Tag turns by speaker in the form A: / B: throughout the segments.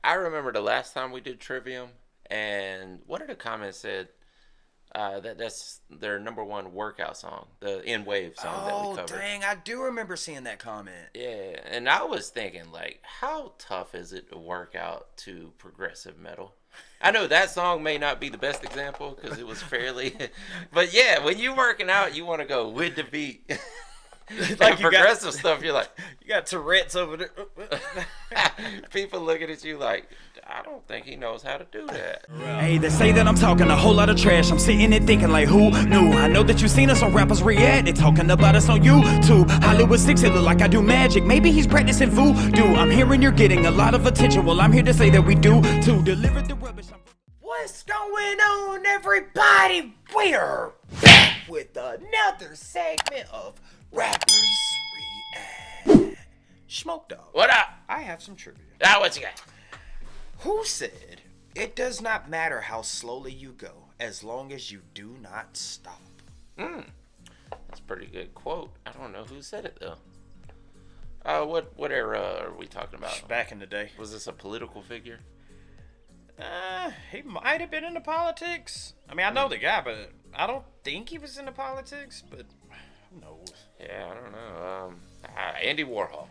A: I remember the last time we did Trivium, and one of the comments said that's their number one workout song, the In Wave song that we
B: Oh,
A: covered.
B: dang. I do remember seeing that comment.
A: Yeah, and I was thinking, like, how tough is it to work out to progressive metal? I know that song may not be the best example because it was fairly, but yeah, when you're working out, you want to go with the beat. Like progressive stuff, you're like,
B: You got Tourette's over there.
A: people looking at you like, I don't think he knows how to do that.
C: Hey, they say that I'm talking a whole lot of trash. I'm sitting there thinking like, who knew? I know that you seen us on Rappers React. They talking about us on YouTube. Hollywood 6, it look like I do magic. Maybe he's practicing voodoo. I'm hearing you're getting a lot of attention. Well, I'm here to say that we do to deliver the rubbish.
B: What's going on, everybody? We're back with another segment of Rappers React. Smoke Dog.
A: What up?
B: I have some trivia.
A: Now what you got?
B: Who said, "It does not matter how slowly you go, as long as you do not stop"?
A: That's a pretty good quote. I don't know who said it though. What era are we talking about?
B: Back in the day.
A: Was this a political figure?
B: He might have been into politics. I mean, I know the guy, but I don't think he was into politics, but who knows?
A: Yeah, I don't know. Andy Warhol.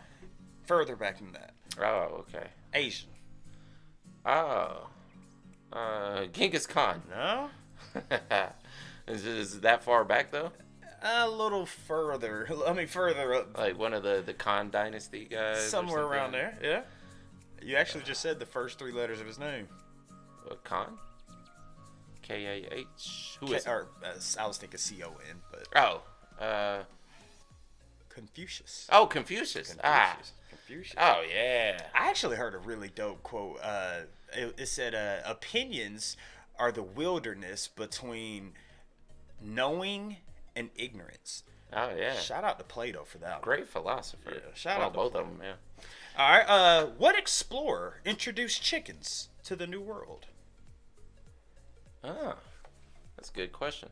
B: Further back than that.
A: Oh, okay.
B: Asian.
A: Oh, Genghis Khan.
B: No?
A: Is that far back though?
B: A little further. I mean, further up.
A: Like one of the Khan dynasty guys?
B: Somewhere around there, yeah. You actually just said the first three letters of his name.
A: Khan? K-A-H? Who is it?
B: I was thinking C-O-N, but...
A: Oh,
B: Confucius.
A: Oh, Confucius.
B: Confucius.
A: Oh, yeah.
B: I actually heard a really dope quote. It said, opinions are the wilderness between knowing and ignorance.
A: Oh, yeah.
B: Shout out to Plato for that one.
A: Great philosopher.
B: Yeah, shout out to
A: both
B: Plato.
A: of them, yeah.
B: All right. What explorer introduced chickens to the New World?
A: Oh, that's a good question.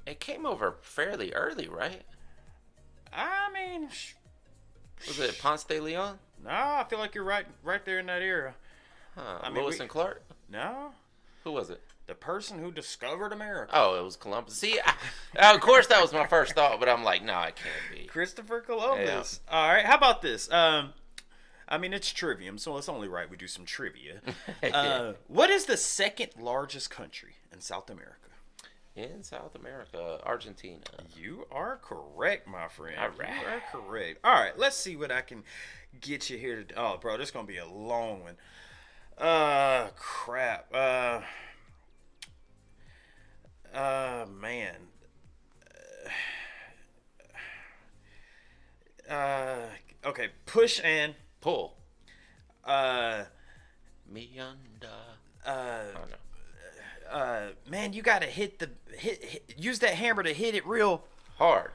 A: It came over fairly early, right?
B: I mean,
A: Was it Ponce de Leon?
B: no, I feel like you're right there in that era.
A: Huh.
B: I mean,
A: Lewis and Clark?
B: No,
A: Who was it?
B: the person who discovered America.
A: Oh, it was Columbus. See, of course that was my first thought, but I'm like, no, it can't be.
B: Christopher Columbus. Yeah. All right, how about this? I mean, it's Trivium, so it's only right we do some trivia. What is the second largest country in South America?
A: In South America, Argentina.
B: You are correct, my friend.
A: All right.
B: You are correct. All right, let's see what I can get you here. Oh, bro, this is going to be a long one. Crap. Man. Okay, push and
A: Pull. Me under. Oh, no.
B: Man, you gotta hit use that hammer to hit it real
A: Hard.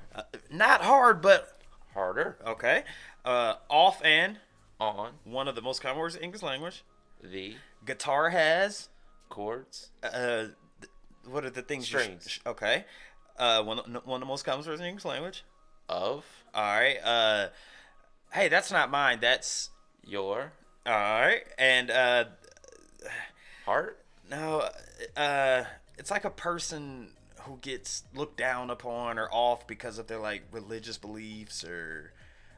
B: not hard, but
A: Harder.
B: okay. Off and
A: On.
B: one of the most common words in English language.
A: The
B: Guitar has
A: chords.
B: what are the things?
A: Strings.
B: Okay. One of the most common words in English language.
A: Of.
B: All right. Hey, that's not mine. That's
A: Your.
B: all right. And
A: Heart.
B: no, it's like a person who gets looked down upon or off because of their like religious beliefs or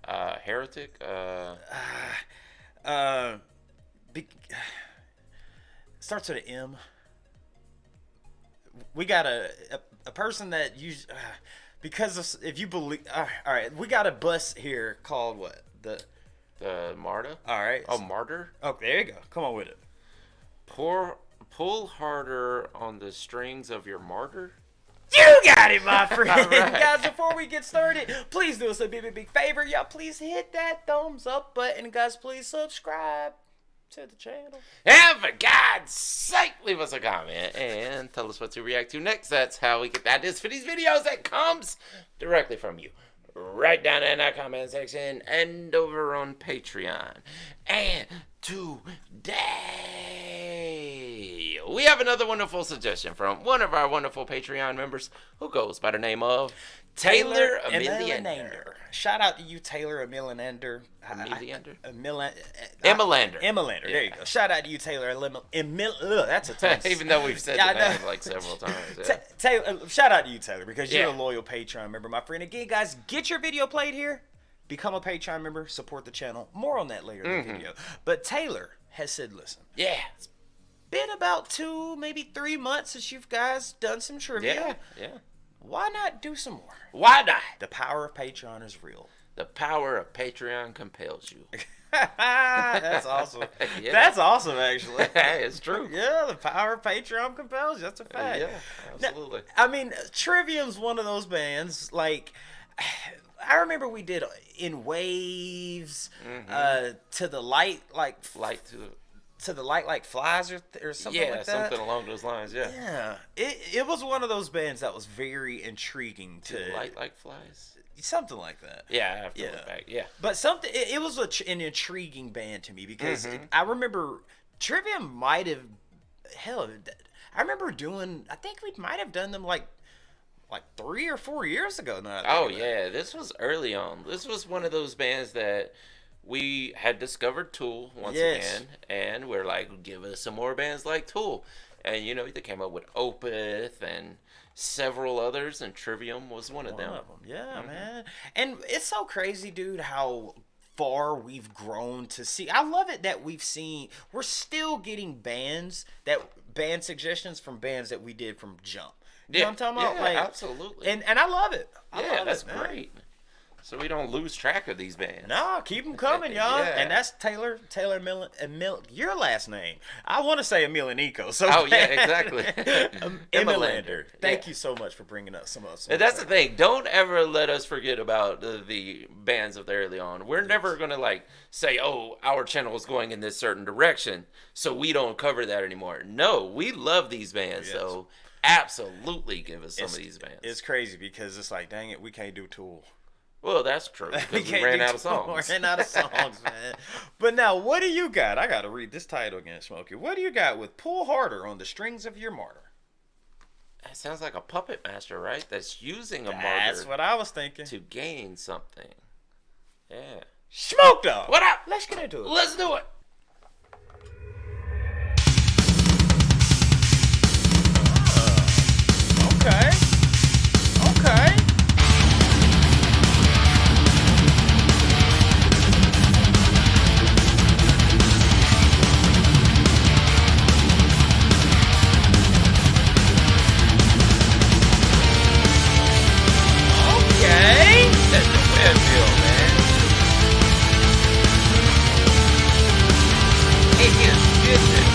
A: Heretic.
B: starts with an M. We got a person that you because of, if you believe. All right, we got a bus here called what the
A: Martyr.
B: All right.
A: Oh, Martyr.
B: Oh, there you go. Come on with it.
A: Pull harder on the strings of your martyr.
B: You got it, my friend.
A: All right.
B: Guys, before we get started, please do us a big favor. Y'all, please hit that thumbs up button. Guys, please subscribe to the channel.
A: And for God's sake, leave us a comment and tell us what to react to next. That's how we get that is for these videos that comes directly from you. Right down in that comment section and over on Patreon. And today, we have another wonderful suggestion from one of our wonderful Patreon members who goes by the name of Taylor Emiliander.
B: Shout out to you, Taylor Emiliander.
A: Emiliander.
B: There you go. Shout out to you, Taylor That's a tongue.
A: Even though we've said the name like several times. Yeah.
B: Taylor, shout out to you, Taylor, because you're a loyal Patreon member, my friend. Again, guys, get your video played here. Become a Patreon member. Support the channel. More on that later in the video. But Taylor has said, listen.
A: Yeah.
B: It's been about 2, maybe 3 months since you guys done some trivia.
A: Yeah.
B: Why not do some more?
A: Why not?
B: The power of Patreon is real.
A: The power of Patreon compels you.
B: That's awesome. That's awesome, actually.
A: It's true.
B: Yeah, the power of Patreon compels you. That's a fact.
A: Yeah, absolutely.
B: Now, I mean, Trivium's one of those bands, like, I remember we did In Waves, To the Light, like... To the Light Like Flies or something like that.
A: Yeah, something along those lines,
B: Yeah. It was one of those bands that was very intriguing to...
A: The Light Like Flies?
B: Something like that.
A: Yeah, I have to look back, yeah.
B: But it was an intriguing band to me because I remember Trivium might have... Hell, I remember doing... I think we might have done them like 3 or 4 years ago now.
A: Oh, yeah. This was early on. This was one of those bands that... We had discovered Tool once again, and we're like, give us some more bands like Tool. And, you know, they came up with Opeth and several others, and Trivium was one of them.
B: Yeah, man. And it's so crazy, dude, how far we've grown to see. I love it that we're still getting band suggestions from bands that we did from jump. You know what I'm talking about?
A: Yeah,
B: like,
A: absolutely.
B: And I love it. I love
A: that's
B: it,
A: great. So we don't lose track of these bands.
B: No, keep them coming, y'all.
A: Yeah.
B: And that's Taylor your last name. I want to say Emilianico. So
A: yeah, exactly.
B: Emiliander. Thank you so much for bringing up some of us.
A: And that's the thing. Don't ever let us forget about the bands of the early on. We're never going to say, oh, our channel is going in this certain direction, so we don't cover that anymore. No, we love these bands, so absolutely give us some of these bands.
B: It's crazy because it's like, dang it, we can't do Tool.
A: Well, that's true, because we ran out of songs.
B: Ran out of songs, man. But now, what do you got? I got to read this title again, Smokey. What do you got with Pull Harder on the Strings of Your Martyr?
A: That sounds like a puppet master, right? That's using a martyr.
B: That's what I was thinking.
A: To gain something. Yeah.
B: Smoke Dog!
A: What up?
B: Let's get into it.
A: Let's do it.
B: Okay.
A: That's the way I feel, man. It is goodness.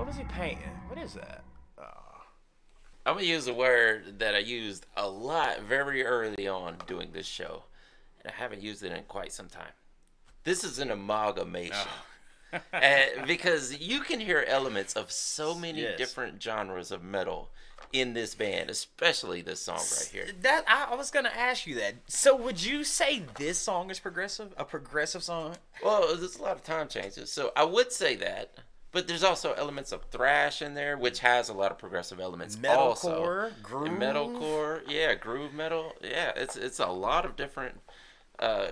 B: What was he painting? What is that?
A: I'm gonna use a word that I used a lot very early on doing this show, and I haven't used it in quite some time. This is an amalgamation. Because you can hear elements of so many different genres of metal in this band, especially this song right here.
B: That I was gonna ask you that. So would you say this song is progressive? A progressive song?
A: Well, there's a lot of time changes, so I would say that. But there's also elements of thrash in there, which has a lot of progressive elements.
B: Metalcore, groove,
A: metalcore, yeah, groove metal, yeah. It's a lot of different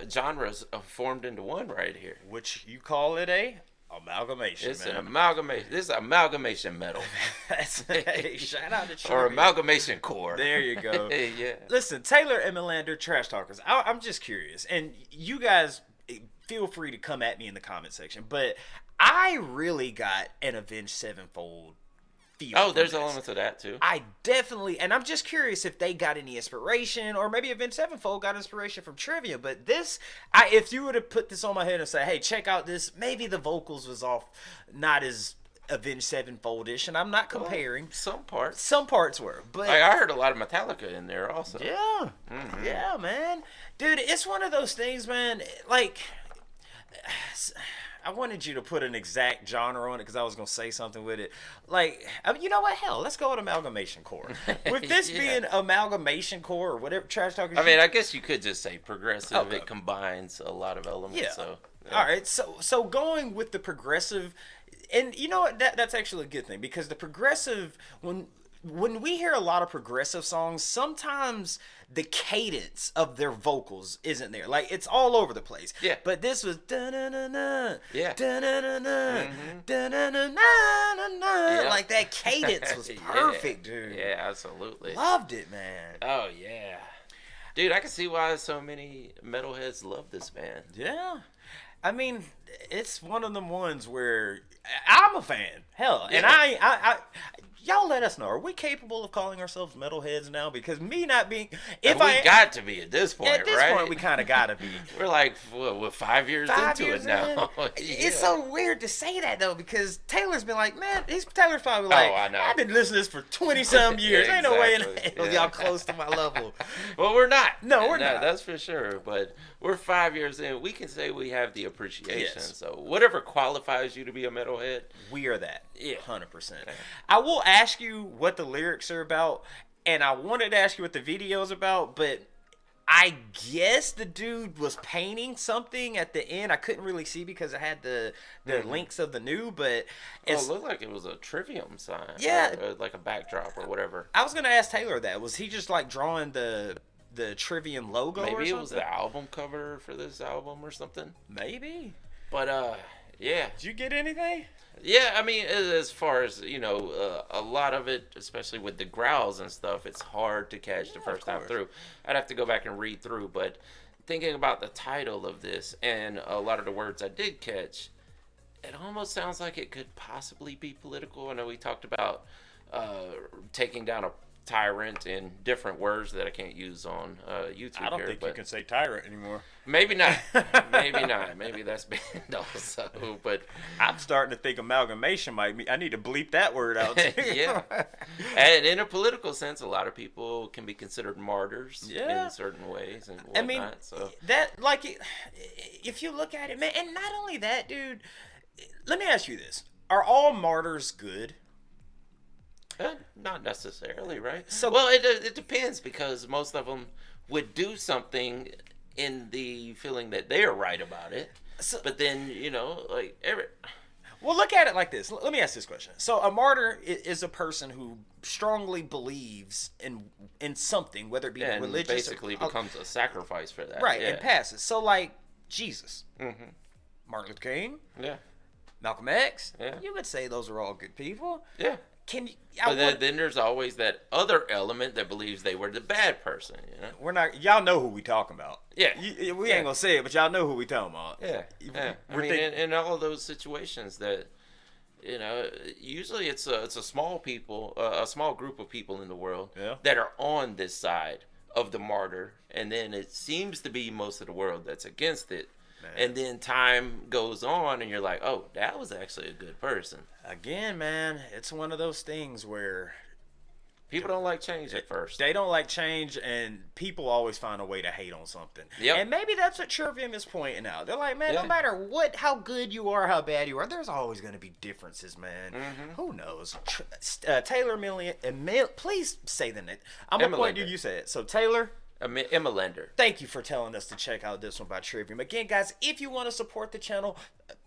A: genres formed into one right here.
B: Which you call it a amalgamation.
A: It's an amalgamation. This is amalgamation metal.
B: Hey, shout out to Trivium.
A: Or amalgamation core.
B: There you go.
A: Yeah.
B: Listen, Taylor and Melander, Trash Talkers. I'm just curious, and you guys feel free to come at me in the comment section, but I really got an Avenged Sevenfold feel.
A: Oh, there's elements of that too.
B: I definitely, and I'm just curious if they got any inspiration, or maybe Avenged Sevenfold got inspiration from Trivium. But this, if you were to put this on my head and say, "Hey, check out this," maybe the vocals was off, not as Avenged Sevenfold-ish, and I'm not comparing.
A: Well, some parts
B: were, but
A: I heard a lot of Metallica in there also.
B: Yeah, yeah, man, dude, it's one of those things, man. Like, I wanted you to put an exact genre on it because I was going to say something with it. Like, I mean, you know what? Hell, let's go with amalgamation core. With this being amalgamation core or whatever Trash Talkers.
A: I mean, I guess you could just say progressive.
B: Okay.
A: It combines a lot of elements.
B: Yeah.
A: So, yeah.
B: All right. So going with the progressive, and you know what? That's actually a good thing because the progressive, when we hear a lot of progressive songs, sometimes the cadence of their vocals isn't there. Like, it's all over the place.
A: Yeah.
B: But this was da-na-na-na,
A: yeah.
B: da-na-na-na, da-na-na-na-na. Like, that cadence was perfect, dude.
A: Yeah, absolutely.
B: Loved it, man.
A: Oh, yeah. Dude, I can see why so many metalheads love this band.
B: Yeah. I mean, it's one of them ones where I'm a fan. Hell, and I y'all let us know. Are we capable of calling ourselves metalheads now? Because me not being,
A: got to be at this point, right?
B: At this point, we kind of got to be.
A: We're like, what, 5 years into it now?
B: Yeah. It's so weird to say that though, because Taylor's been like, man, Taylor's probably like,
A: I know.
B: I've been listening to this for 20-some years.
A: Yeah,
B: Ain't no way in
A: exactly.
B: hell y'all close to my level.
A: Well, we're not.
B: No, we're not.
A: That's for sure. But we're 5 years in. We can say we have the appreciation.
B: Yes.
A: So whatever qualifies you to be a metalhead,
B: we are that.
A: Yeah.
B: 100%. I will ask you what the lyrics are about, and I wanted to ask you what the video is about, but I guess the dude was painting something at the end. I couldn't really see because I had the links of the new, but
A: it looked like it was a Trivium sign.
B: Yeah.
A: Or like a backdrop or whatever.
B: I was going to ask Taylor that. Was he just like drawing the Trivium logo or something?
A: Maybe it was the album cover for this album or something.
B: Maybe.
A: But, yeah.
B: Did you get anything?
A: Yeah, I mean, as far as, you know, a lot of it, especially with the growls and stuff, it's hard to catch the first time through. I'd have to go back and read through, but thinking about the title of this and a lot of the words I did catch, it almost sounds like it could possibly be political. I know we talked about taking down a tyrant in different words that I can't use on YouTube.
B: I don't think you can say tyrant anymore.
A: Maybe not. Maybe not. Maybe that's banned also. But
B: I'm starting to think amalgamation might be. I need to bleep that word out too.
A: Yeah. And in a political sense, a lot of people can be considered martyrs in certain ways and whatnot.
B: I mean,
A: so
B: that, like, if you look at it, man, and not only that, dude. Let me ask you this: are all martyrs good?
A: Not necessarily, right?
B: So,
A: well, it depends, because most of them would do something in the feeling that they are right about it. So, but then, you know, like
B: well, look at it like this. Let me ask this question. So a martyr is a person who strongly believes in something, whether it be religious,
A: basically becomes a sacrifice for that,
B: right? And passes. So like Jesus, Martin Luther King, Malcolm X.
A: Yeah.
B: You would say those are all good people.
A: Yeah.
B: Can you?
A: But then there's always that other element that believes they were the bad person. You know,
B: we're not. Y'all know who we talking about.
A: Yeah,
B: we ain't gonna say it, but y'all know who we talking about.
A: Yeah. I mean, in all of those situations, that, you know, usually it's a small group of people in the world that are on this side of the martyr, and then it seems to be most of the world that's against it. And then time goes on, and you're like, oh, that was actually a good person.
B: Again, man, it's one of those things where
A: people don't like change at first.
B: They don't like change, and people always find a way to hate on something.
A: Yep.
B: And maybe that's what Trivium is pointing out. They're like, man, no matter how good you are, how bad you are, there's always going to be differences, man. Who knows? Taylor please say the name. I'm going to point you say it. So, Taylor.
A: Emma Lender.
B: Thank you for telling us to check out this one by Trivium. Again, guys, if you want to support the channel,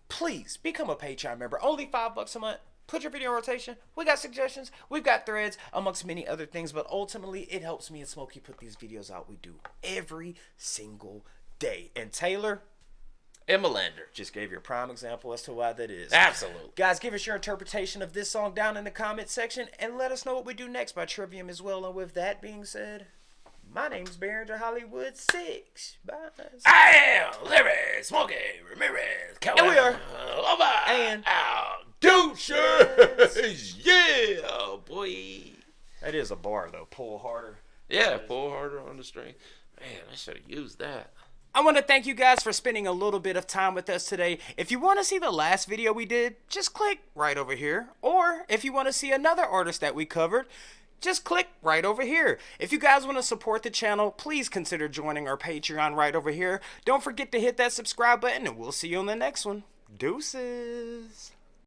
B: please become a Patreon member. Only $5 a month. Put your video in rotation. We got suggestions. We've got threads, amongst many other things. But ultimately, it helps me and Smokey put these videos out. We do every single day. And Taylor,
A: Emma Lander
B: just gave you a prime example as to why that is.
A: Absolutely.
B: Guys, give us your interpretation of this song down in the comment section. And let us know what we do next by Trivium as well. And with that being said, my name's Barringer Hollywood 6. Bye.
A: I am Larry Smokey Ramirez.
B: And we are
A: over
B: and
A: out. Douches. Yeah, boy.
B: That is a bar, though. Pull harder.
A: Yeah, pull harder on the string. Man, I should have used that.
B: I want to thank you guys for spending a little bit of time with us today. If you want to see the last video we did, just click right over here. Or if you want to see another artist that we covered, just click right over here. If you guys want to support the channel, please consider joining our Patreon right over here. Don't forget to hit that subscribe button, and we'll see you on the next one. Deuces.